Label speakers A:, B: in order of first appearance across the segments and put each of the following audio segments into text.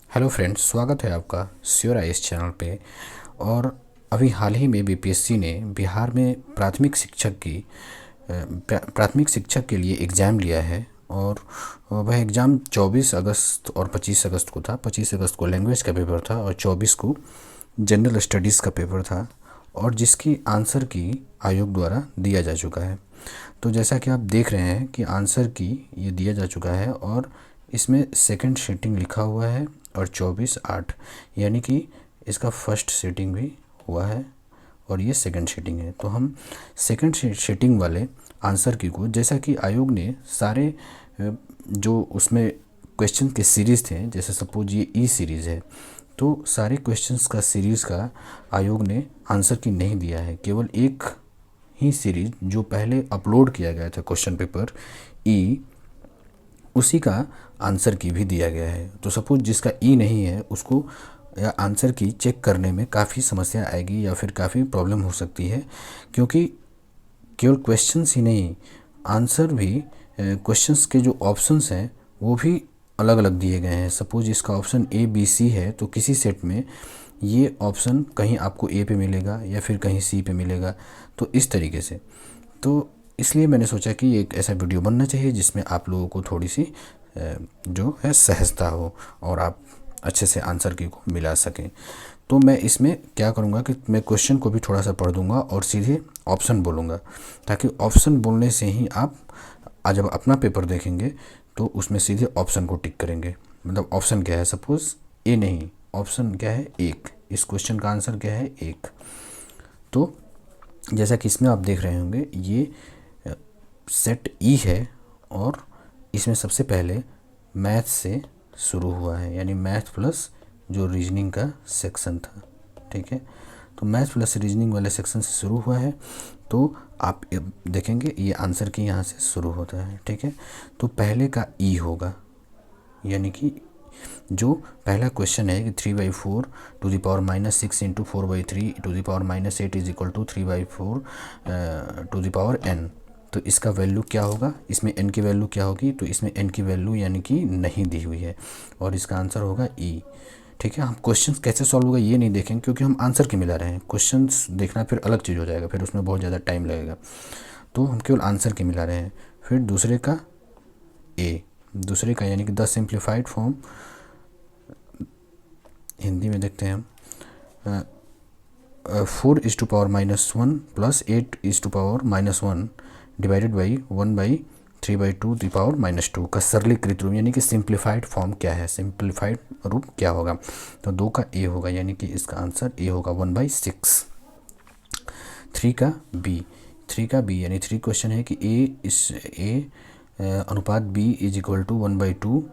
A: Hello friends, स्वागत है आपका श्योर आईएएस चैनल पे। और अभी हाल ही में बीपीएससी ने बिहार में प्राथमिक शिक्षक के लिए एग्ज़ाम लिया है। और वह एग्ज़ाम 24 अगस्त और 25 अगस्त को था। 25 अगस्त को लैंग्वेज का पेपर था और 24 को जनरल स्टडीज़ का पेपर था, और जिसकी आंसर की आयोग द्वारा दिया जा चुका है। तो जैसा कि आप देख रहे हैं कि आंसर की ये दिया जा चुका है, और इसमें सेकंड सीटिंग लिखा हुआ है और 24/8, यानी कि इसका फर्स्ट सीटिंग भी हुआ है और ये सेकंड सीटिंग है। तो हम सेकंड सीटिंग वाले आंसर की को, जैसा कि आयोग ने सारे जो उसमें क्वेश्चन के सीरीज़ थे, जैसे सपोज ये ई सीरीज़ है, तो सारे क्वेश्चंस का सीरीज़ का आयोग ने आंसर की नहीं दिया है। केवल एक ही सीरीज जो पहले अपलोड किया गया था क्वेश्चन पेपर ई, उसी का आंसर की भी दिया गया है। तो सपोज जिसका ई नहीं है उसको या आंसर की चेक करने में काफ़ी समस्या आएगी या फिर काफ़ी प्रॉब्लम हो सकती है, क्योंकि केवल क्वेश्चंस ही नहीं, आंसर भी, क्वेश्चंस के जो ऑप्शंस हैं वो भी अलग अलग दिए गए हैं। सपोज इसका ऑप्शन ए बी सी है, तो किसी सेट में ये ऑप्शन कहीं आपको ए पे मिलेगा या फिर कहीं सी पे मिलेगा, तो इस तरीके से। तो इसलिए मैंने सोचा कि एक ऐसा वीडियो बनना चाहिए जिसमें आप लोगों को थोड़ी सी जो है सहजता हो और आप अच्छे से आंसर की को मिला सकें। तो मैं इसमें क्या करूँगा कि मैं क्वेश्चन को भी थोड़ा सा पढ़ दूँगा और सीधे ऑप्शन बोलूँगा, ताकि ऑप्शन बोलने से ही आप आज जब अपना पेपर देखेंगे तो उसमें सीधे ऑप्शन को टिक करेंगे। मतलब ऑप्शन क्या है, सपोज ए नहीं, ऑप्शन क्या है, एक। इस क्वेश्चन का आंसर क्या है, एक। तो जैसा कि इसमें आप देख रहे होंगे ये सेट ई है, और इसमें सबसे पहले मैथ से शुरू हुआ है, यानी मैथ प्लस जो रीजनिंग का सेक्शन था। ठीक है, तो मैथ प्लस रीजनिंग वाले सेक्शन से शुरू हुआ है। तो आप देखेंगे ये आंसर की यहाँ से शुरू होता है। ठीक है, तो पहले का ई होगा, यानी कि जो पहला क्वेश्चन है कि 3/4 to the power -6 into 4/3 to the power -8 is equal to 3/4 to the power n। तो इसका वैल्यू क्या होगा, इसमें n की वैल्यू क्या होगी, तो इसमें n की वैल्यू यानी कि नहीं दी हुई है, और इसका आंसर होगा ई। ठीक है, हम क्वेश्चन कैसे सॉल्व होगा ये नहीं देखेंगे, क्योंकि हम आंसर की मिला रहे हैं। क्वेश्चंस देखना फिर अलग चीज़ हो जाएगा, फिर उसमें बहुत ज़्यादा टाइम लगेगा। तो हम केवल आंसर की मिला रहे हैं। फिर दूसरे का ए, दूसरे का यानी कि द सिंप्लीफाइड फॉर्म, हिंदी में देखते हैं हम, 4:1 plus 8:1 divided by 1/3/2 the power -2 का सरलीकृत रूप, यानी कि सिंप्लीफाइड फॉर्म क्या है, सिंप्लीफाइड रूप क्या होगा। तो 2 का ए होगा, यानी कि इसका आंसर ए होगा 1/6। 3 का बी यानी 3 क्वेश्चन है कि ए अनुपात बी इज इक्वल टू 1/2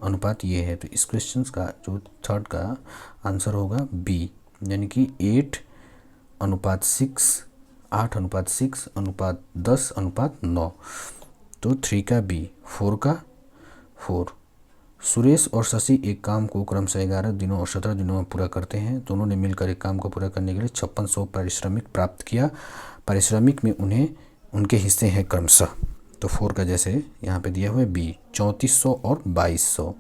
A: अनुपात ये है। तो इस क्वेश्चन का जो थर्ड का आंसर होगा बी, यानी कि 8:6, 8:6:10:9। तो 3 का बी। 4 सुरेश और शशि एक काम को क्रमशः 11 दिनों और 17 दिनों में पूरा करते हैं। दोनों ने मिलकर एक काम को पूरा करने के लिए 5600 पारिश्रमिक प्राप्त किया। पारिश्रमिक में उन्हें उनके हिस्से हैं क्रमशः। तो 4 का जैसे यहाँ पे दिया हुआ है बी 3400 और 2200।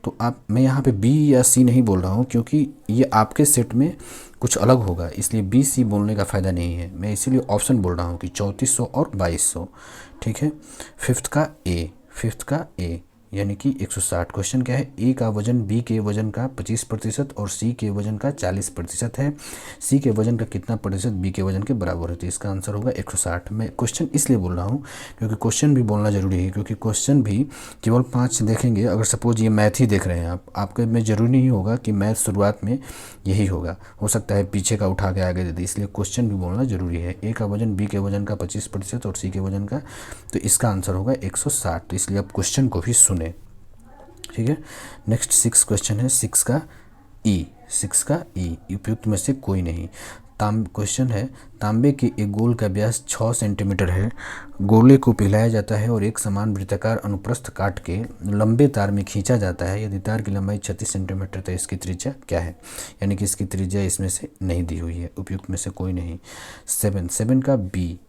A: तो मैं यहाँ पे बी या सी नहीं बोल रहा हूँ, क्योंकि ये आपके सेट में कुछ अलग होगा, इसलिए बी सी बोलने का फ़ायदा नहीं है। मैं इसीलिए ऑप्शन बोल रहा हूँ कि 3400 और 2200। ठीक है, फिफ्थ का ए यानी कि 160। क्वेश्चन क्या है, ए का वजन बी के वजन का 25% और सी के वजन का 40% है। सी के वजन का कितना प्रतिशत बी के वजन के बराबर है। तो इसका आंसर होगा 160। मैं क्वेश्चन इसलिए बोल रहा हूँ क्योंकि क्वेश्चन भी बोलना ज़रूरी है, क्योंकि क्वेश्चन भी केवल 5 देखेंगे। अगर सपोज ये मैथ ही देख रहे हैं आपके में ज़रूरी नहीं होगा कि मैथ शुरुआत में यही होगा, हो सकता है पीछे का उठा के आगे दे दे, इसलिए क्वेश्चन भी बोलना ज़रूरी है। ए का वजन बी के वजन का 25% और सी के वजन का, तो इसका आंसर होगा 160। तो इसलिए आप क्वेश्चन को भी सुने। ठीक है, नेक्स्ट 6 क्वेश्चन है। 6 का ई उपयुक्त में से कोई नहीं। क्वेश्चन है, तांबे के एक गोल का व्यास 6 सेंटीमीटर है। गोले को पिघलाया जाता है और एक समान वृत्ताकार अनुप्रस्थ काट के लंबे तार में खींचा जाता है। यदि तार की लंबाई 36 सेंटीमीटर, तो इसकी त्रिज्या क्या है। यानी कि इसकी त्रिज्या इसमें से नहीं दी हुई है, उपयुक्त में से कोई नहीं। 7 का बी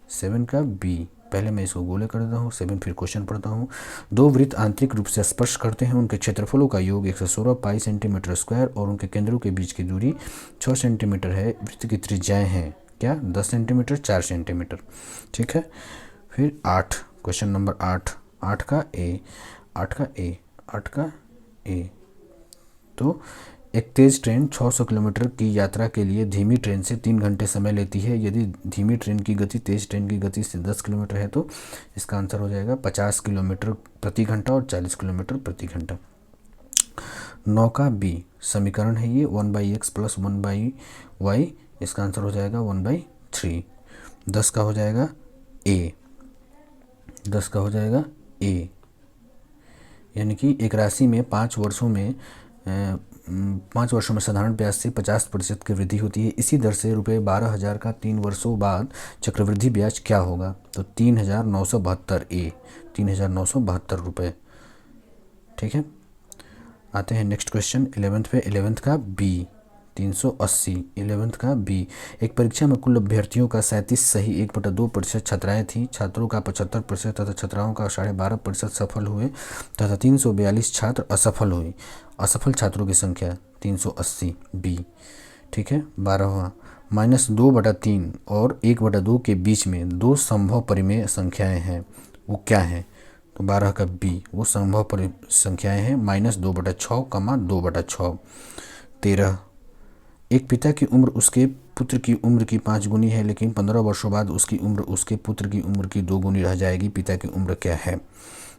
A: पहले मैं इसको गोले कर देता हूँ 7, फिर क्वेश्चन पढ़ता हूँ। दो वृत्त आंतरिक रूप से स्पर्श करते हैं, उनके क्षेत्रफलों का योग 116 पाई सेंटीमीटर स्क्वायर और उनके केंद्रों के बीच की दूरी 6 सेंटीमीटर है। वृत्त की त्रिज्याएं हैं क्या, 10 सेंटीमीटर, 4 सेंटीमीटर। ठीक है, फिर 8, क्वेश्चन नंबर 8, 8 का ए। तो एक तेज़ ट्रेन 600 किलोमीटर की यात्रा के लिए धीमी ट्रेन से 3 घंटे समय लेती है। यदि धीमी ट्रेन की गति तेज़ ट्रेन की गति से 10 किलोमीटर है तो इसका आंसर हो जाएगा 50 किलोमीटर प्रति घंटा और 40 किलोमीटर प्रति घंटा। 9 का बी समीकरण है ये, 1/x प्लस 1/y, इसका आंसर हो जाएगा 1/3। 10 का हो जाएगा ए, 10 का हो जाएगा ए, यानी कि एक राशि में 5 वर्षों में साधारण ब्याज से 50% की वृद्धि होती है। इसी दर से ₹12,000 का 3 वर्षों बाद चक्रवृद्धि ब्याज क्या होगा, तो 3,972 ए, 3,972 रुपये। ठीक है, आते हैं नेक्स्ट क्वेश्चन 11th पे। 11th का बी 380। 11th का बी, एक परीक्षा में कुल अभ्यर्थियों का 37 सही 1/2% छात्राएँ थीं। छात्रों का 75% तथा छात्राओं का 12.5% सफल हुए तथा 342 छात्र असफल हुए। असफल छात्रों की संख्या 380 बी। ठीक है, 12वां, -2/3 और 1/2 के बीच में दो संभव परिमेय संख्याएं हैं, वो क्या हैं, तो 12 का बी, वो संभव संख्याएं हैं -2/6, 2/6। 13, एक पिता की उम्र उसके पुत्र की उम्र की 5 गुनी है, लेकिन 15 वर्षों बाद उसकी उम्र उसके पुत्र की उम्र की 2 गुनी रह जाएगी। पिता की उम्र क्या है,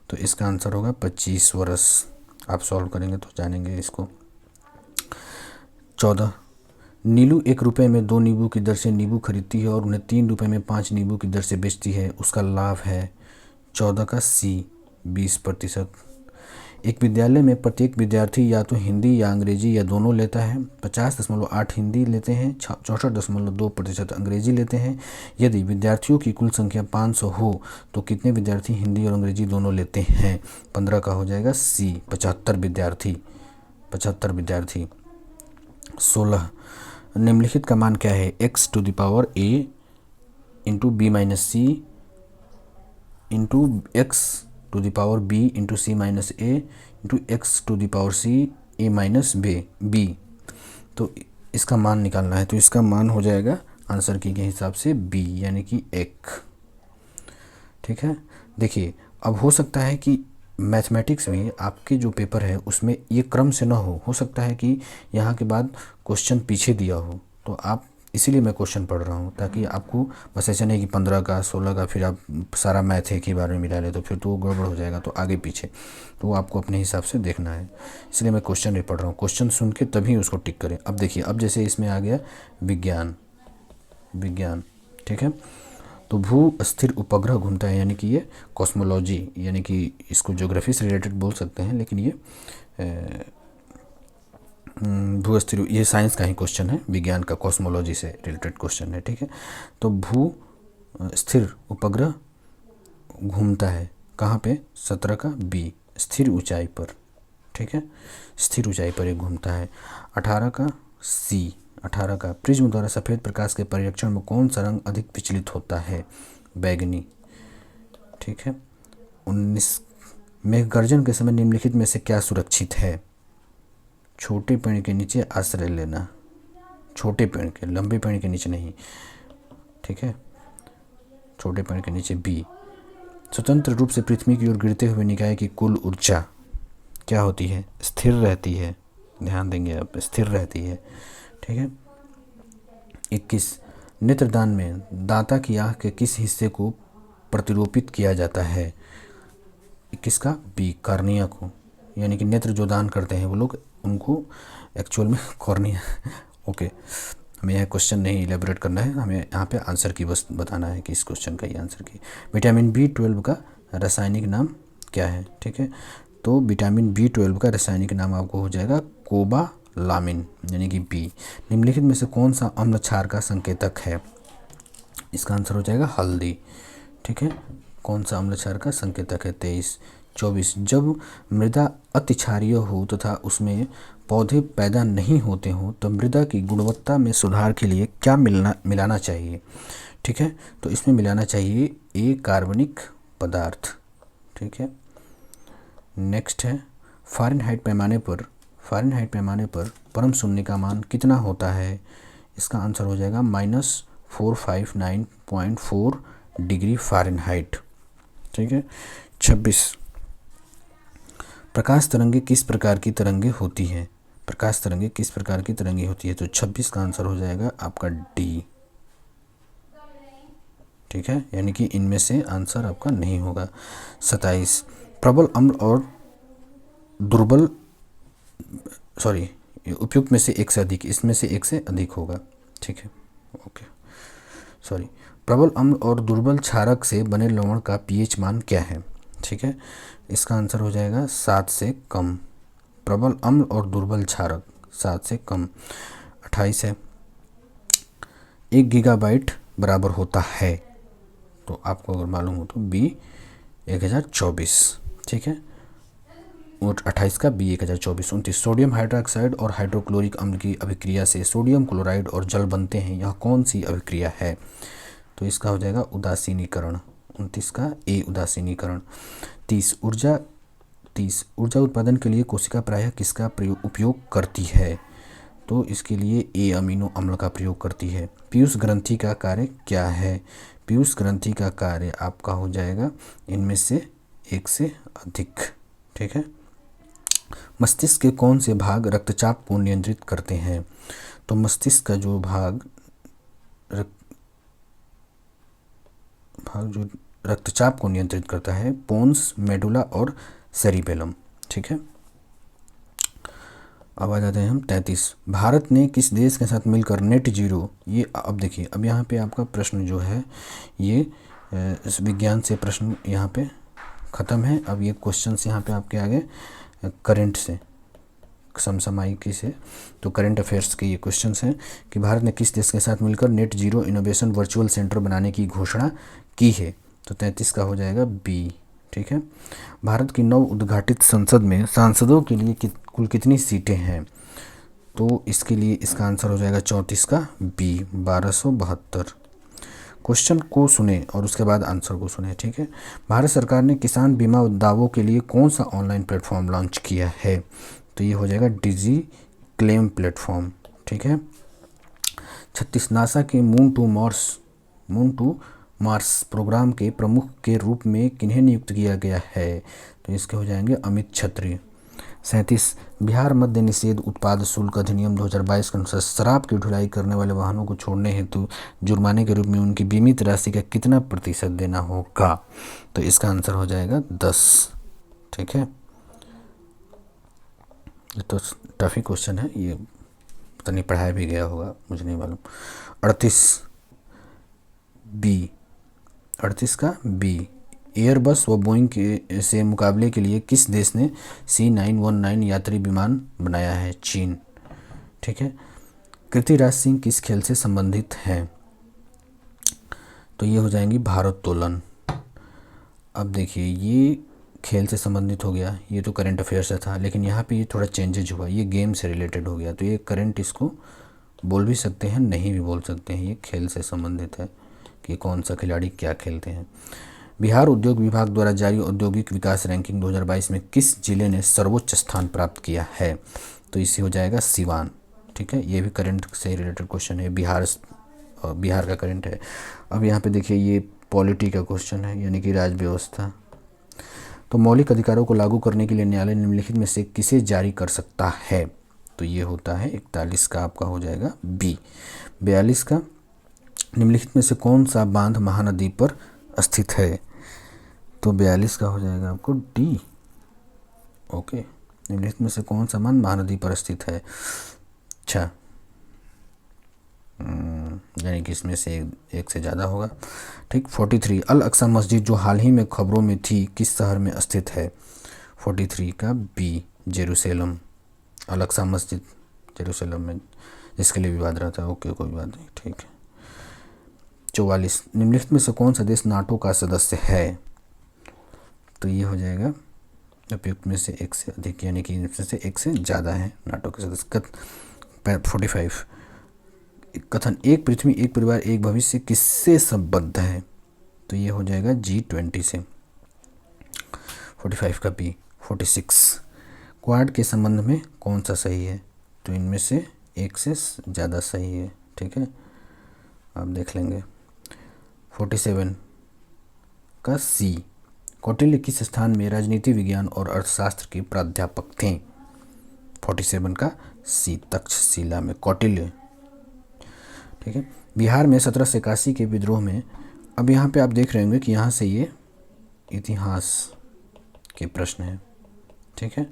A: तो इसका आंसर होगा 25 वर्ष। आप सॉल्व करेंगे तो जानेंगे इसको। 14, नीलू 1 रुपये में 2 नींबू की दर से नींबू खरीदती है और उन्हें 3 रुपये में 5 नींबू की दर से बेचती है, उसका लाभ है। 14 का सी 20%। एक विद्यालय में प्रत्येक विद्यार्थी या तो हिंदी या अंग्रेजी या दोनों लेता है। 50.8 हिंदी लेते हैं, 64.2% अंग्रेजी लेते हैं। यदि विद्यार्थियों की कुल संख्या 500 हो तो कितने विद्यार्थी हिंदी और अंग्रेजी दोनों लेते हैं, 15 का हो जाएगा सी 75 विद्यार्थी, 75 विद्यार्थी। 16, निम्नलिखित का मान क्या है, x⁴ into b minus c into x⁴b into c minus a into x⁴c a minus b। तो इसका मान निकालना है, तो इसका मान हो जाएगा आंसर की के हिसाब से b, यानी कि 1। ठीक है, देखिए अब हो सकता है कि मैथमेटिक्स में आपके जो पेपर है उसमें ये क्रम से ना हो सकता है कि यहाँ के बाद क्वेश्चन पीछे दिया हो, तो आप इसीलिए मैं क्वेश्चन पढ़ रहा हूँ ताकि आपको बस ऐसा नहीं कि 15 का 16 का फिर आप सारा मैथ एक ही बार में मिला ले, तो फिर तो गड़बड़ हो जाएगा, तो आगे पीछे तो वो आपको अपने हिसाब से देखना है। इसलिए मैं क्वेश्चन भी पढ़ रहा हूँ, क्वेश्चन सुन के तभी उसको टिक करें। अब देखिए, अब जैसे इसमें आ गया विज्ञान, ठीक है, तो भू स्थिर उपग्रह घूमता है, यानी कि ये कॉस्मोलॉजी, यानी कि इसको ज्योग्राफी से रिलेटेड बोल सकते हैं, लेकिन ये भू स्थिर, ये साइंस का ही क्वेश्चन है, विज्ञान का कॉस्मोलॉजी से रिलेटेड क्वेश्चन है। ठीक है, तो भू स्थिर उपग्रह घूमता है कहाँ पे, 17 का बी, स्थिर ऊंचाई पर। ठीक है, स्थिर ऊंचाई पर ये घूमता है। 18 का सी, 18 का प्रिज्म द्वारा सफ़ेद प्रकाश के परिरक्षण में कौन सा रंग अधिक विचलित होता है, बैगनी। ठीक है, 19, मेघगर्जन के समय निम्नलिखित में से क्या सुरक्षित है, छोटे पेड़ के नीचे आश्रय लेना, छोटे पेड़ के, लंबे पेड़ के नीचे नहीं। ठीक है, छोटे पेड़ के नीचे बी। स्वतंत्र रूप से पृथ्वी की ओर गिरते हुए निकाय की कुल ऊर्जा क्या होती है, स्थिर रहती है, ध्यान देंगे आप, स्थिर रहती है। ठीक है, 21, नेत्रदान में दाता की आँख के किस हिस्से को प्रतिरोपित किया जाता है, 21 का बी, कॉर्निया को, यानी कि नेत्र जो दान करते हैं वो लोग, उनको एक्चुअल में कॉर्निया। ओके, हमें यह क्वेश्चन नहीं इलेबोरेट करना है, हमें यहाँ पे आंसर की बस बताना है कि इस क्वेश्चन का ये आंसर की। विटामिन B12 का रासायनिक नाम क्या है। ठीक है, तो विटामिन B12 का रासायनिक नाम आपको हो जाएगा कोबालामिन, यानी कि बी। निम्नलिखित में से कौन सा अम्ल क्षार का संकेतक है, इसका आंसर हो जाएगा हल्दी। ठीक है, कौन सा अम्ल क्षार का संकेतक है, 23। 24, जब मृदा अति क्षारीय हो तथा उसमें पौधे पैदा नहीं होते हों तो मृदा की गुणवत्ता में सुधार के लिए क्या मिलाना चाहिए। ठीक है, तो इसमें मिलाना चाहिए ए कार्बनिक पदार्थ, ठीक है। नेक्स्ट है फ़ारेनहाइट पैमाने पर परम शून्य का मान कितना होता है? इसका आंसर हो जाएगा -459.4 डिग्री फ़ारेनहाइट, ठीक है। 26 प्रकाश तरंगे किस प्रकार की तरंगे होती हैं? तो 26 का आंसर हो जाएगा आपका डी, ठीक है, यानी कि इनमें से आंसर आपका नहीं होगा। 27 प्रबल अम्ल और दुर्बल उपयुक्त में से एक से अधिक, इसमें से एक से अधिक होगा, ठीक है। ओके प्रबल अम्ल और दुर्बल क्षारक से बने लवण का पीएच मान क्या है? ठीक है, इसका आंसर हो जाएगा 7 से कम। प्रबल अम्ल और दुर्बल क्षारक 7 से कम। 28 है 1 गीगाबाइट बराबर होता है, तो आपको अगर मालूम हो तो बी 1024, ठीक है। और 28 का बी 1024। 29 सोडियम हाइड्रोक्साइड और हाइड्रोक्लोरिक अम्ल की अभिक्रिया से सोडियम क्लोराइड और जल बनते हैं, यह कौन सी अभिक्रिया है? तो इसका हो जाएगा उदासीनीकरण। 29 का ए उदासीनीकरण। 30 ऊर्जा उत्पादन के लिए कोशिका प्रायः किसका उपयोग करती है? तो इसके लिए ए अमीनो अम्ल का प्रयोग करती है। पीयूष ग्रंथि का कार्य क्या है? पीयूष ग्रंथि का कार्य आपका हो जाएगा इनमें से एक से अधिक, ठीक है। मस्तिष्क के कौन से भाग रक्तचाप को नियंत्रित करते हैं? तो मस्तिष्क का जो भाग जो रक्तचाप को नियंत्रित करता है पोन्स, मेडुला और सेरिबेलम, ठीक है। अब आ जाते हैं हम 33। भारत ने किस देश के साथ मिलकर नेट जीरो, ये अब देखिए, अब यहाँ पे आपका प्रश्न जो है ये इस विज्ञान से प्रश्न यहाँ पे ख़त्म है। अब ये क्वेश्चंस यहाँ पे आपके आगे करंट से, समसामयिकी से, तो करंट अफेयर्स के ये क्वेश्चंस हैं कि भारत ने किस देश के साथ मिलकर net zero innovation virtual centre बनाने की घोषणा की है? तो 33 का हो जाएगा बी, ठीक है। भारत की नव उद्घाटित संसद में सांसदों के लिए कुल कितनी सीटें हैं? तो इसके लिए इसका आंसर हो जाएगा 34 का बी 1272। क्वेश्चन को सुने और उसके बाद आंसर को सुने, ठीक है। भारत सरकार ने किसान बीमा दावों के लिए कौन सा ऑनलाइन प्लेटफॉर्म लॉन्च किया है? तो ये हो जाएगा डिजी क्लेम प्लेटफॉर्म, ठीक है। 36 नासा के मून टू मार्स प्रोग्राम के प्रमुख के रूप में किन्हें नियुक्त किया गया है? तो इसके हो जाएंगे अमित छत्री। 37 बिहार मद्य निषेध उत्पाद शुल्क अधिनियम 2022 के अनुसार शराब की ढुलाई करने वाले वाहनों को छोड़ने हेतु जुर्माने के रूप में उनकी बीमित राशि का कितना प्रतिशत देना होगा? तो इसका आंसर हो जाएगा 10, ठीक है। ये तो टफी क्वेश्चन है, ये पता नहीं पढ़ाया भी गया होगा, मुझे नहीं मालूम। 38 का बी एयरबस व बोइंग के से मुकाबले के लिए किस देश ने C919 यात्री विमान बनाया है? चीन, ठीक है। कृतिराज सिंह किस खेल से संबंधित हैं? तो ये हो जाएंगी भारोत्तोलन। अब देखिए ये खेल से संबंधित हो गया, ये तो करंट अफेयर से था, लेकिन यहाँ पे ये थोड़ा चेंजेज हुआ, ये गेम से रिलेटेड हो गया, तो ये करंट इसको बोल भी सकते हैं, नहीं भी बोल सकते हैं, ये खेल से संबंधित है कि कौन सा खिलाड़ी क्या खेलते हैं। बिहार उद्योग विभाग द्वारा जारी औद्योगिक विकास रैंकिंग 2022 में किस जिले ने सर्वोच्च स्थान प्राप्त किया है? तो इसे हो जाएगा सिवान, ठीक है। ये भी करंट से रिलेटेड क्वेश्चन है, बिहार का करंट है। अब यहाँ पे देखिए ये पॉलिटी का क्वेश्चन है, यानी कि राज व्यवस्था। तो मौलिक अधिकारों को लागू करने के लिए न्यायालय निम्नलिखित में से किसे जारी कर सकता है? तो ये होता है 41 का आपका हो जाएगा बी। 42 का निम्नलिखित में से कौन सा बांध महानदी पर स्थित है? तो 42 का हो जाएगा आपको डी, ओके। निम्नलिखित में से कौन सा बांध महानदी पर स्थित है? अच्छा, यानी कि इसमें से एक से ज़्यादा होगा, ठीक। 43 अल अक्सा मस्जिद जो हाल ही में खबरों में थी किस शहर में स्थित है? 43 का बी जेरूसलम। अल अक्सा मस्जिद जेरूसलम में, जिसके लिए विवाद रहा था, ओके कोई बात नहीं, ठीक है। 44 निम्नलिखित में से कौन सा देश नाटो का सदस्य है? तो ये हो जाएगा उपयुक्त में से एक से अधिक, यानी कि इनमें से एक से ज़्यादा है नाटो के सदस्य। 45 कथन एक पृथ्वी एक परिवार एक भविष्य किससे संबद्ध है? तो ये हो जाएगा G20 से। 45 का बी। 46 क्वाड के संबंध में कौन सा सही है? तो इनमें से एक से ज़्यादा सही है, ठीक है, आप देख लेंगे। 47 का सी। कौटिल्य किस स्थान में राजनीति विज्ञान और अर्थशास्त्र के प्राध्यापक थे? 47 का सी, तक्षशिला में कौटिल्य, ठीक है। बिहार में 1781 के विद्रोह में, अब यहाँ पे आप देख रहे होंगे कि यहाँ से ये इतिहास के प्रश्न हैं, ठीक है,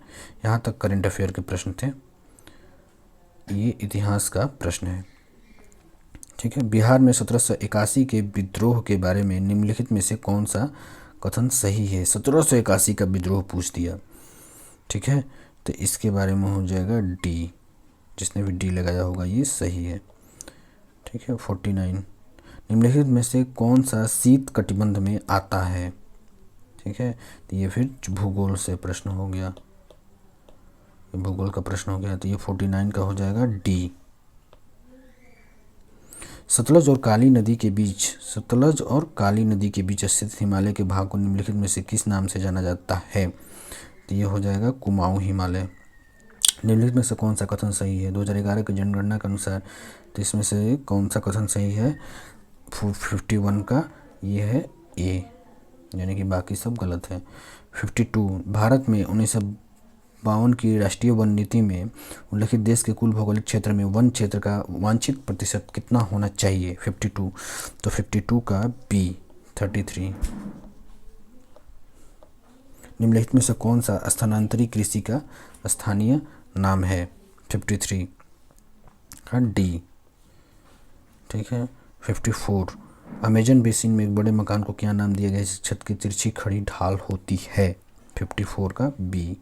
A: यहाँ तक करंट अफेयर के प्रश्न थे, ये इतिहास का प्रश्न है, ठीक है। बिहार में 1781 के विद्रोह के बारे में निम्नलिखित में से कौन सा कथन सही है? 1781 का विद्रोह पूछ दिया, ठीक है, तो इसके बारे में हो जाएगा डी, जिसने भी डी लगाया होगा ये सही है, ठीक है। 49 निम्नलिखित में से कौन सा शीत कटिबंध में आता है? ठीक है, तो ये फिर भूगोल से प्रश्न हो गया, ये भूगोल का प्रश्न हो गया, तो ये 49 का हो जाएगा डी। सतलज और काली नदी के बीच, सतलज और काली नदी के बीच स्थित हिमालय के भाग को निम्नलिखित में से किस नाम से जाना जाता है? तो ये हो जाएगा कुमाऊं हिमालय। निम्नलिखित में से कौन सा कथन सही है? 2011 की जनगणना के अनुसार, तो इसमें से कौन सा कथन सही है? 51 का ये है ए, यानी कि बाकी सब गलत है। 52 भारत में 1952 की राष्ट्रीय वन नीति में उल्लिखित देश के कुल भौगोलिक क्षेत्र में वन क्षेत्र का वांछित प्रतिशत कितना होना चाहिए? 52, तो 52 का बी 33। निम्नलिखित में से कौन सा स्थानांतरी कृषि का स्थानीय नाम है? 53 का डी, ठीक है। 54 अमेजन बेसिन में एक बड़े मकान को क्या नाम दिया गया है जिस छत की तिरछी खड़ी ढाल होती है? 54 का बी।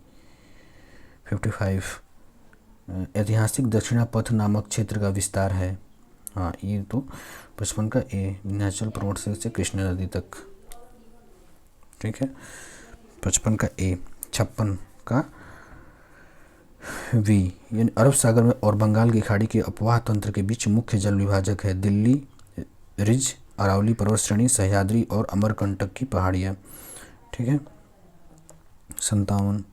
A: 55 ऐतिहासिक दक्षिणा पथ नामक क्षेत्र का विस्तार है, हाँ ये तो 55 का ए, विंध्याचल पर्वत से कृष्णा नदी तक, ठीक है, 55 का ए। 56 का वी, यानी अरब सागर में और बंगाल की खाड़ी के अपवाह तंत्र के बीच मुख्य जल विभाजक है दिल्ली रिज, अरावली पर्वत श्रेणी, सह्याद्री और अमरकंटक की पहाड़ियाँ, ठीक है। 57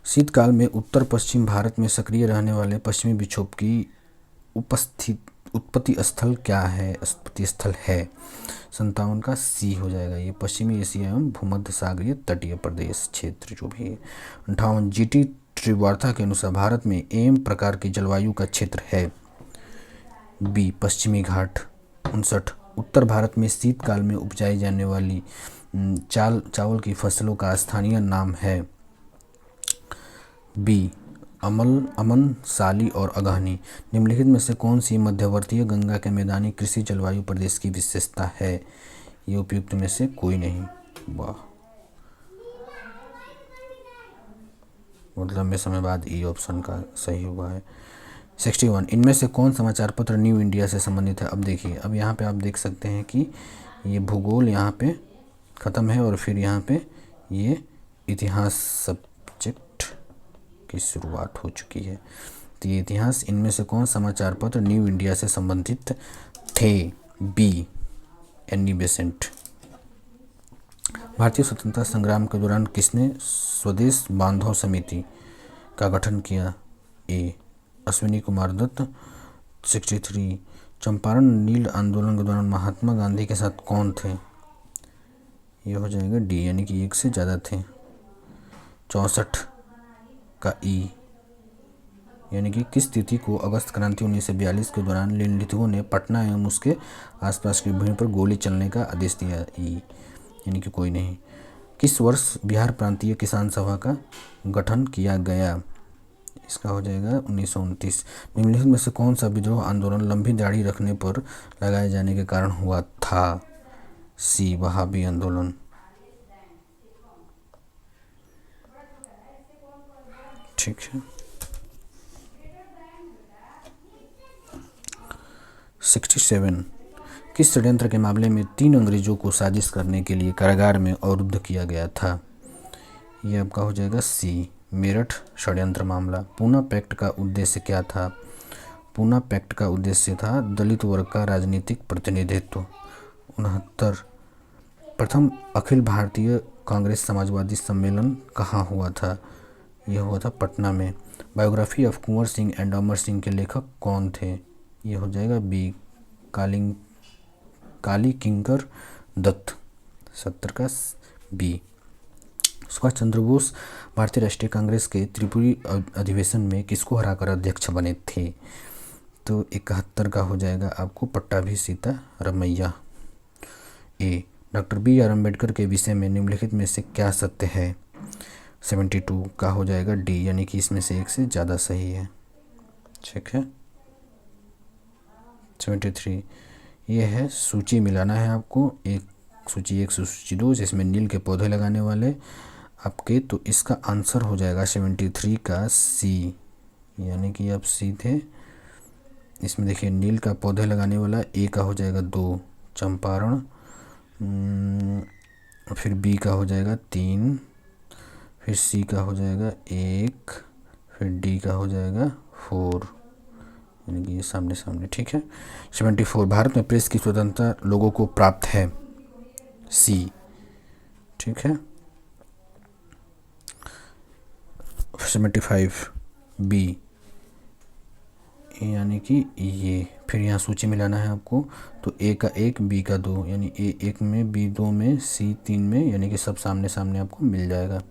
A: शीतकाल में उत्तर पश्चिम भारत में सक्रिय रहने वाले पश्चिमी विक्षोभ की उत्पत्ति स्थल क्या है? उत्पत्ति स्थल है 57 का सी हो जाएगा, ये पश्चिमी एशिया एवं भूमध्य सागरीय तटीय प्रदेश क्षेत्र जो भी है। 58 जीटी त्रिवार्ता के अनुसार भारत में एम प्रकार की जलवायु का क्षेत्र है? बी पश्चिमी घाट। 59 उत्तर भारत में शीतकाल में उपजाई जाने वाली चावल की फसलों का स्थानीय नाम है? बी अमन, साली और अगहनी। निम्नलिखित में से कौन सी मध्यवर्तीय गंगा के मैदानी कृषि जलवायु प्रदेश की विशेषता है? ये उपयुक्त में से कोई नहीं, वाह, बहुत लंबे समय बाद ई ऑप्शन का सही हुआ है। 61 इनमें से कौन समाचार पत्र न्यू इंडिया से संबंधित है? अब देखिए, अब यहाँ पे आप देख सकते हैं कि ये भूगोल यहाँ पे ख़त्म है और फिर यहाँ पे ये इतिहास सब्जेक्ट की शुरुआत हो चुकी है। तो ये इतिहास, इनमें से कौन समाचार पत्र न्यू इंडिया से संबंधित थे? Be Annie Besant. भारतीय स्वतंत्रता संग्राम के दौरान किसने स्वदेश बांधव समिति का गठन किया? ए अश्विनी कुमार दत्त। 63 चंपारण नील आंदोलन के दौरान महात्मा गांधी के साथ कौन थे? ये हो जाएगा डी, यानी कि एक से ज़्यादा थे। 64 का ई, यानी कि किस तिथि को अगस्त क्रांति 1942 के दौरान निम्नलिखितों ने पटना एवं उसके आसपास की भूमि पर गोली चलने का आदेश दिया? ई, यानी कि कोई नहीं। किस वर्ष बिहार प्रांतीय किसान सभा का गठन किया गया? इसका हो जाएगा 1929। निम्नलिखित में से कौन सा विद्रोह आंदोलन लंबी दाढ़ी रखने पर लगाए जाने के कारण हुआ था? सी वहाबी आंदोलन, ठीक है। 67 किस षड्यंत्र के मामले में 3 अंग्रेजों को साजिश करने के लिए कारागार में अवरुद्ध किया गया था? यह आपका हो जाएगा सी मेरठ षड्यंत्र मामला। पूना पैक्ट का उद्देश्य क्या था? पूना पैक्ट का उद्देश्य था दलित वर्ग का राजनीतिक प्रतिनिधित्व। 69 प्रथम अखिल भारतीय कांग्रेस समाजवादी सम्मेलन कहाँ हुआ था? यह हुआ था पटना में। Biography of Kunwar Singh and Amar Singh के लेखक कौन थे? ये हो जाएगा बी, काली किंकर दत्त। 70 का बी। सुभाष चंद्र बोस भारतीय राष्ट्रीय कांग्रेस के त्रिपुरी अधिवेशन में किसको हराकर अध्यक्ष बने थे? तो 71 का हो जाएगा आपको पट्टाभी सीता रमैया। ए, डॉक्टर बी आर अम्बेडकर के विषय में निम्नलिखित में से क्या सत्य है? 72 का हो जाएगा डी, यानी कि इसमें से एक से ज़्यादा सही है। ठीक है। 73 ये है सूची मिलाना है आपको, एक सूची 1 सूची 2, जिसमें नील के पौधे लगाने वाले आपके, तो इसका आंसर हो जाएगा 73 का सी, यानी कि आप सीधे इसमें देखिए नील का पौधे लगाने वाला ए का हो जाएगा 2 चंपारण, फिर बी का हो जाएगा 3, फिर सी का हो जाएगा 1, फिर डी का हो जाएगा 4, यानी कि ये सामने सामने। ठीक है। 74 भारत में प्रेस की स्वतंत्रता लोगों को प्राप्त है? सी। ठीक है। 75 बी, यानी कि ये, फिर यहाँ सूची मिलाना है आपको, तो ए का 1 बी का 2, यानी ए 1 में बी 2 में सी 3 में, यानी कि सब सामने सामने आपको मिल जाएगा।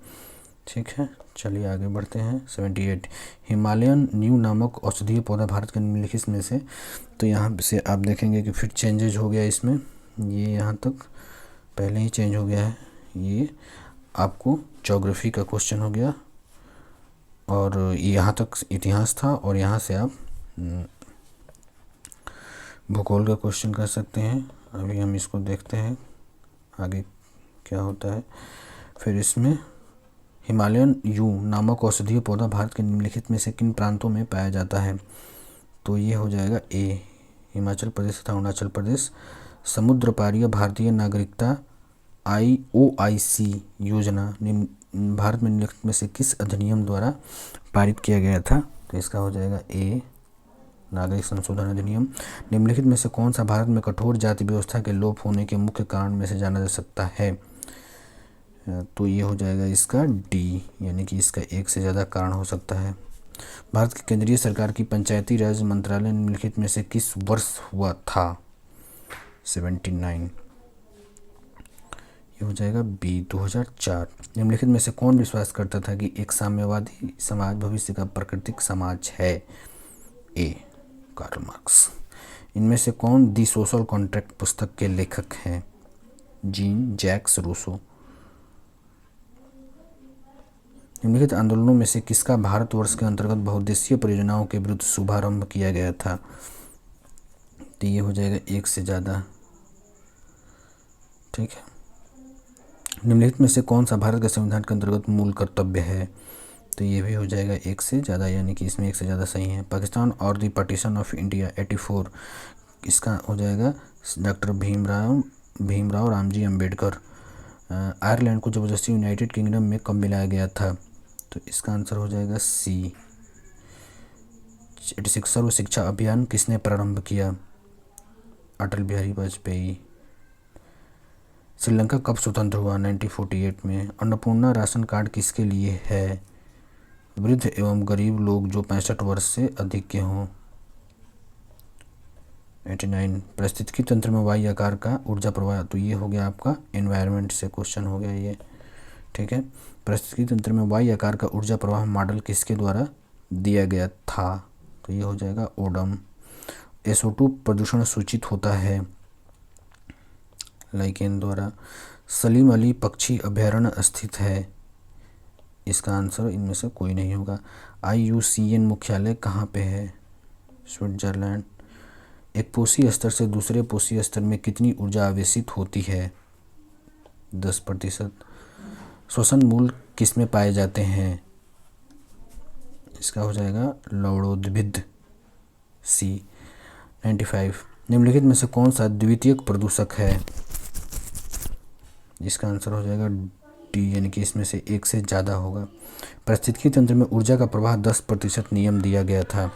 A: ठीक है। चलिए आगे बढ़ते हैं। 78 हिमालयन न्यू नामक औषधीय पौधा भारत के निम्नलिखित में से, तो यहाँ से आप देखेंगे कि फिर चेंजेज हो गया इसमें, ये यहाँ तक पहले ही चेंज हो गया है, ये आपको ज्योग्राफी का क्वेश्चन हो गया, और यहाँ तक इतिहास था, और यहाँ से आप भूगोल का क्वेश्चन कर सकते हैं। अभी हम इसको देखते हैं आगे क्या होता है। फिर इसमें हिमालयन यू नामक औषधीय पौधा भारत के निम्नलिखित में से किन प्रांतों में पाया जाता है? तो ये हो जाएगा ए, हिमाचल प्रदेश तथा अरुणाचल प्रदेश। समुद्र पारीय भारतीय नागरिकता OIC योजना भारत में निम्नलिखित में से किस अधिनियम द्वारा पारित किया गया था? तो इसका हो जाएगा ए, नागरिक संशोधन अधिनियम। निम्नलिखित में से कौन सा भारत में कठोर जाति व्यवस्था के लोप होने के मुख्य कारण में से जाना जा सकता है? तो ये हो जाएगा इसका डी, यानी कि इसका एक से ज़्यादा कारण हो सकता है। भारत की केंद्रीय सरकार की पंचायती राज मंत्रालय निम्नलिखित में से किस वर्ष हुआ था? 79 ये हो जाएगा बी, 2004। निम्नलिखित में से कौन विश्वास करता था कि एक साम्यवादी समाज भविष्य का प्राकृतिक समाज है? ए, कार्ल मार्क्स। इनमें से कौन दी सोशल कॉन्ट्रैक्ट पुस्तक के लेखक हैं? Jean Jacques Rousseau. निम्नलिखित आंदोलनों में से किसका भारतवर्ष के अंतर्गत बहुउद्देशीय परियोजनाओं के विरुद्ध शुभारंभ किया गया था? तो ये हो जाएगा एक से ज़्यादा। ठीक है। निम्नलिखित में से कौन सा भारत के संविधान के अंतर्गत मूल कर्तव्य है? तो ये भी हो जाएगा एक से ज़्यादा, यानी कि इसमें एक से ज़्यादा सही है। पाकिस्तान और द पार्टीशन ऑफ इंडिया 84, इसका हो जाएगा डॉक्टर भीमराव रामजी अम्बेडकर। आयरलैंड को ज़बरदस्ती यूनाइटेड किंगडम में कब मिलाया गया था? तो इसका आंसर हो जाएगा सी। 86 सर्व शिक्षा अभियान किसने प्रारंभ किया? अटल बिहारी वाजपेयी। श्रीलंका कब स्वतंत्र हुआ? 1948 में। अन्नपूर्णा राशन कार्ड किसके लिए है? वृद्ध एवं गरीब लोग जो 65 वर्ष से अधिक के हों। 89 पारिस्थितिकी तंत्र में वायु आकार का ऊर्जा प्रवाह, तो ये हो गया आपका एनवायरनमेंट से क्वेश्चन हो गया ये। ठीक है। पारिस्थितिकी तंत्र में वायु आकार का ऊर्जा प्रवाह मॉडल किसके द्वारा दिया गया था? तो ये हो जाएगा ओडम। SO2 प्रदूषण सूचित होता है लाइकेन द्वारा। सलीम अली पक्षी अभयारण्य स्थित है? इसका आंसर इनमें से कोई नहीं होगा। IUCN मुख्यालय कहाँ पे है? स्विट्जरलैंड। एक पोषी स्तर से दूसरे पोषी स्तर में कितनी ऊर्जा आवेशित होती है? 10%। श्वसन मूल किस में पाए जाते हैं? इसका हो जाएगा लौड़ोद्भिद, सी। 95 निम्नलिखित में से कौन सा द्वितीयक प्रदूषक है? इसका आंसर हो जाएगा डी, यानी कि इसमें से एक से ज़्यादा होगा। पारिस्थितिकी तंत्र में ऊर्जा का प्रवाह 10% नियम दिया गया था,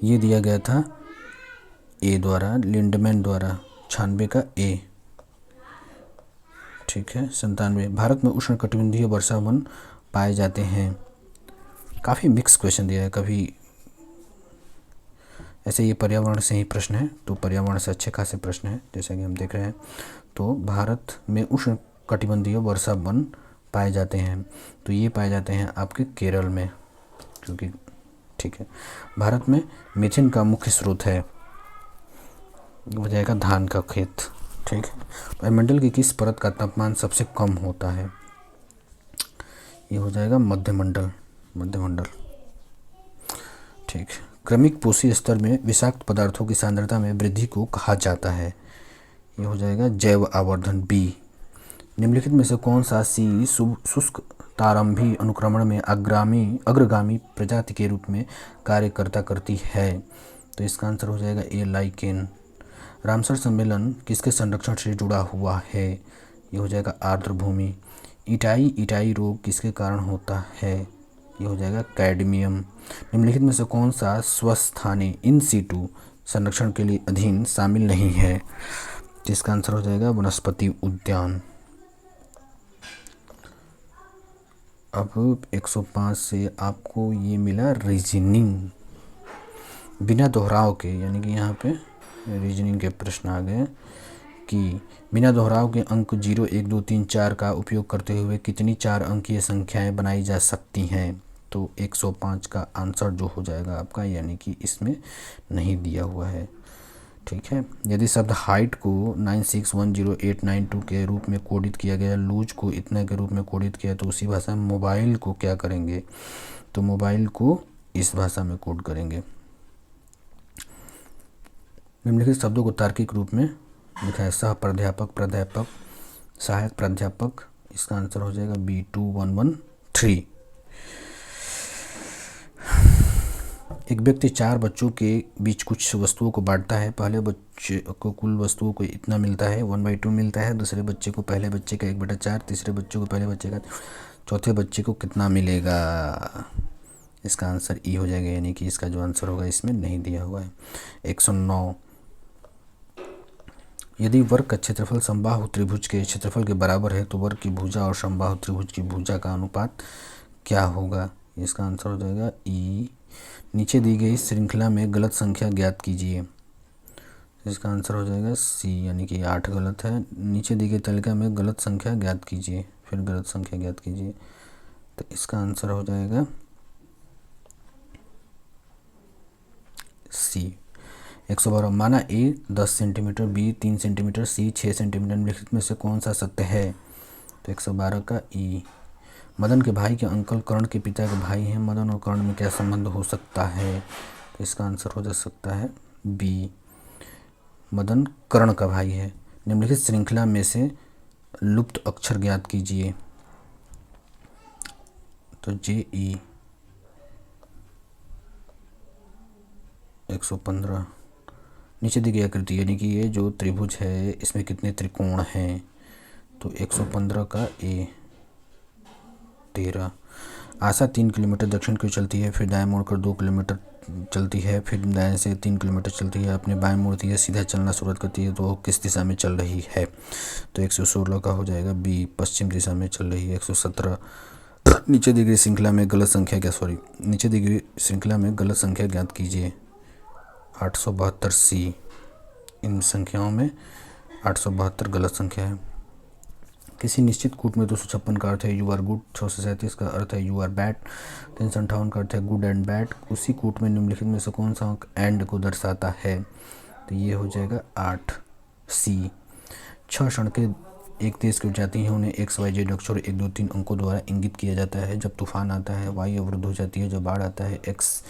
A: ये दिया गया था ए द्वारा, लिंडमैन द्वारा। 96 का ए। ठीक है। 97 भारत में उष्णकटिबंधीय वर्षा वन पाए जाते हैं। काफ़ी मिक्स क्वेश्चन दिया है, कभी ऐसे ये पर्यावरण से ही प्रश्न है, तो पर्यावरण से अच्छे खासे प्रश्न है जैसा कि हम देख रहे हैं। तो भारत में उष्णकटिबंधीय वर्षा वन पाए जाते हैं, तो ये पाए जाते हैं आपके केरल में, क्योंकि ठीक है। भारत में मीथेन का मुख्य स्रोत है, हो जाएगा धान का खेत, ठीक है। वायुमंडल की किस परत का तापमान सबसे कम होता है? ये हो जाएगा मध्यमंडल, मध्यमंडल, ठीक। क्रमिक पोषी स्तर में विषाक्त पदार्थों की सांद्रता में वृद्धि को कहा जाता है? ये हो जाएगा जैव आवर्धन, बी। निम्नलिखित में से कौन सा सी शुष्क प्रारंभी अनुक्रमण में अग्रगामी प्रजाति के रूप में कार्य करती है? तो इसका आंसर हो जाएगा ए, लाइकेन। रामसर सम्मेलन किसके संरक्षण से जुड़ा हुआ है? ये हो जाएगा आर्द्र भूमि। इटाई रोग किसके कारण होता है? ये हो जाएगा कैडमियम। निम्नलिखित में से कौन सा स्वस्थानी इन सीटू संरक्षण के लिए अधीन शामिल नहीं है? जिसका आंसर हो जाएगा वनस्पति उद्यान। अब 105 से आपको ये मिला रीजनिंग बिना दोहराव के, यानी कि यहाँ पे रीजनिंग के प्रश्न आ गए कि बिना दोहराव के अंक 0, 1, 2, 3, 4 का उपयोग करते हुए कितनी 4 अंकीय संख्याएं बनाई जा सकती हैं? तो 105 का आंसर जो हो जाएगा आपका, यानी कि इसमें नहीं दिया हुआ है, ठीक है। यदि शब्द हाइट को 9610892 के रूप में कोडित किया गया, लूज को इतना के रूप में कोडित किया, तो उसी भाषा में मोबाइल को क्या करेंगे? तो मोबाइल को इस भाषा में कोड करेंगे। निम्नलिखित शब्दों को तार्किक रूप में लिखा है। सह प्राध्यापक, प्राध्यापक, सहायक प्राध्यापक। इसका आंसर हो जाएगा B2113। एक व्यक्ति 4 बच्चों के बीच कुछ वस्तुओं को बांटता है। पहले बच्चे को कुल वस्तुओं को इतना मिलता है, 1/2 मिलता है। दूसरे बच्चे को पहले बच्चे का 1/4, तीसरे बच्चे को पहले बच्चे का, चौथे बच्चे को कितना मिलेगा? इसका आंसर ई हो जाएगा, यानी कि इसका जो आंसर होगा इसमें नहीं दिया हुआ है। 109 यदि वर्ग का क्षेत्रफल समबाहु त्रिभुज के क्षेत्रफल के बराबर है तो वर्ग की भुजा और समबाहु त्रिभुज की भुजा का अनुपात क्या होगा? इसका आंसर हो जाएगा ई। नीचे दी गई श्रृंखला में गलत संख्या ज्ञात कीजिए। इसका आंसर हो जाएगा सी, यानी कि 8 गलत है। नीचे दी गई तालिका में गलत संख्या ज्ञात कीजिए, फिर गलत संख्या ज्ञात कीजिए, तो इसका आंसर हो जाएगा सी। 112 माना ए 10 सेंटीमीटर, बी 3 सेंटीमीटर, सी 6 सेंटीमीटर। निम्नलिखित में से कौन सा सत्य है? तो 112 का ई। मदन के भाई के अंकल कर्ण के पिता के भाई हैं। मदन और कर्ण में क्या संबंध हो सकता है? तो इसका आंसर हो जा सकता है बी, मदन कर्ण का भाई है। निम्नलिखित श्रृंखला में से लुप्त अक्षर ज्ञात कीजिए। तो जे ई। 115 नीचे दी गई आकृति, यानी कि ये जो त्रिभुज है इसमें कितने त्रिकोण हैं? तो 115 का ए 13। आशा 3 किलोमीटर दक्षिण की ओर चलती है, फिर दाएं मुड़कर 2 किलोमीटर चलती है, फिर दाएं से 3 किलोमीटर चलती है, अपने बाएं मुड़ती है, सीधा चलना शुरुआत करती है, तो वो किस दिशा में चल रही है? तो 116 का हो जाएगा बी, पश्चिम दिशा में चल रही है। 117 नीचे दी गई श्रृंखला में गलत संख्या ज्ञात कीजिए। 872 सी। इन संख्याओं में 872 गलत संख्या है। किसी निश्चित कूट में 256 का अर्थ है यू आर गुड, 637 का अर्थ है यू आर बैड, 358 का अर्थ है गुड एंड बैड। उसी कूट में निम्नलिखित में से कौन सा अंक एंड को दर्शाता है? तो ये हो जाएगा 8 सी। 6 सड़कें एक देश की जाती हैं, उन्हें एक्स वाई जेड अक्षर 1, 2, 3 अंकों द्वारा इंगित किया जाता है। जब तूफान आता है वाई अवरुद्ध हो जाती है, जब बाढ़ आता है एक्स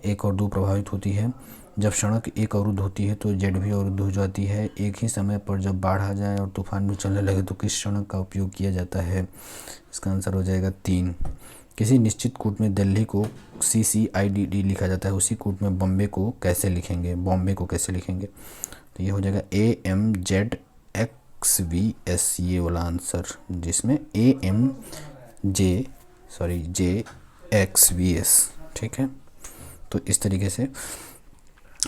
A: 1 और 2 प्रभावित होती है। जब सड़क 1 अवरुद्ध होती है तो जेड भी अवरुद्ध हो जाती है। एक ही समय पर जब बाढ़ आ जाए और तूफान भी चलने लगे तो किस सड़क का उपयोग किया जाता है? इसका आंसर हो जाएगा 3। किसी निश्चित कूट में दिल्ली को CCIDD लिखा जाता है, उसी कूट में बॉम्बे को कैसे लिखेंगे? तो ये हो जाएगा AMZXVS, ये वाला आंसर, जिसमें JXVS, ठीक है। तो इस तरीके से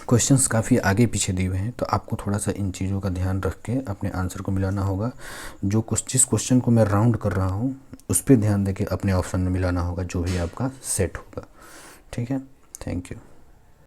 A: क्वेश्चंस काफ़ी आगे पीछे दिए हुए हैं, तो आपको थोड़ा सा इन चीज़ों का ध्यान रख के अपने आंसर को मिलाना होगा। जिस क्वेश्चन को मैं राउंड कर रहा हूँ उस पर ध्यान देके अपने ऑप्शन में मिलाना होगा, जो भी आपका सेट होगा। ठीक है, थैंक यू।